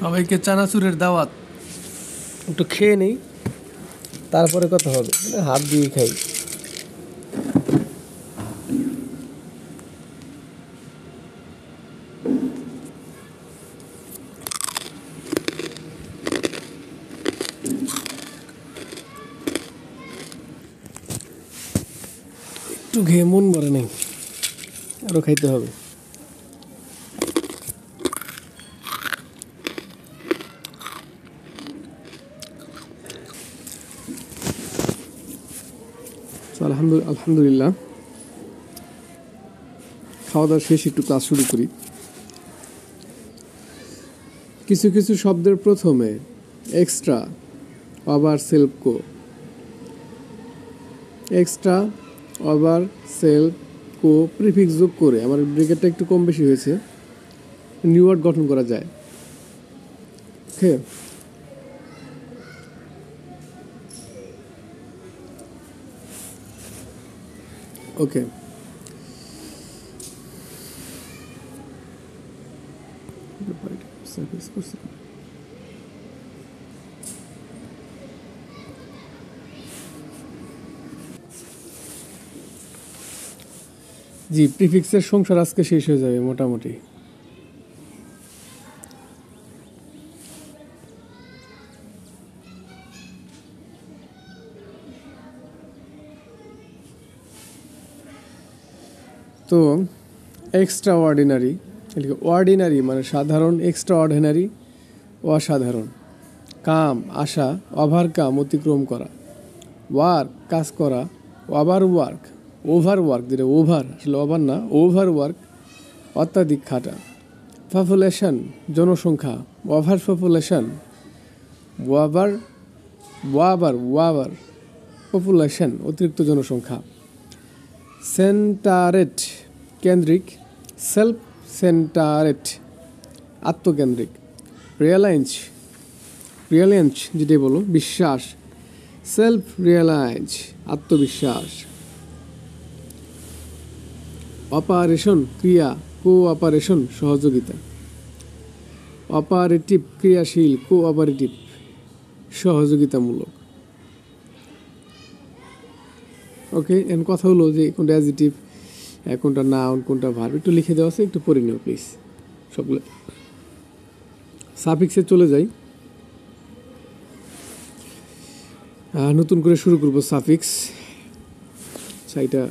সবাইকে চানাচুরের দাওয়াত। একটু খেয়ে নেই, তারপরে কথা হবে। হাত দিয়ে খাই। একটু খেয়ে মন ভরে নেই, আরো খাইতে হবে। আলহামদুলিল্লাহ, খাওয়া দাওয়া শেষ, একটু ক্লাস শুরু করি। কিছু কিছু শব্দের প্রথমে এক্সট্রা, আবার সেলফ কো, এক্সট্রা আবার সেলফ কো প্রিফিক্স যোগ করে আমার ব্রেকেটটা একটু কম বেশি হয়েছে, নিউ ওয়ার্ড গঠন করা যায়। ওকে, ওকে, জি, প্রিফিক্সের সংসার আজকে শেষ হয়ে যাবে মোটামুটি। তো এক্সট্রা অর্ডিনারি, অর্ডিনারি মানে সাধারণ, এক্সট্রা অর্ডিনারি অসাধারণ। কাম আসা, ওভার কাম অতিক্রম করা। ওয়ার্ক কাজ করা, ওভার ওয়ার্ক, ওভার ওয়ার্ক, যেটা ওভার আসলে ওভার না, ওভার ওয়ার্ক অত্যাধিক খাটা। পপুলেশন জনসংখ্যা, ওভার পপুলেশন, ওয়াবার ওয়াবার ওয়াবার পপুলেশন অতিরিক্ত জনসংখ্যা। সেন্টারেট কেন্দ্রিক, সেলফ সেন্টারেট আত্মকেন্দ্রিক। রিয়েলাইন্স, রিয়েলায়েন্স যেটাই বলো বিশ্বাস, সেলফ রিয়েলায়েন্স আত্মবিশ্বাস। অপারেশন ক্রিয়া, কোঅপারেশন সহযোগিতা। অপারেটিভ ক্রিয়াশীল, কোঅপারেটিভ সহযোগিতামূলক। ওকে, এখন কথা হলো যে কোনটা অ্যাডজেক্টিভ, কোনটা নাউন, কোনটা ভার্ব, একটু লিখে দেওয়া আছে, একটু পড়ে নিও প্লিজ সবগুলো। সাফিক্সে চলে যাই, নতুন করে শুরু করবো সাফিক্স। আচ্ছা, এটা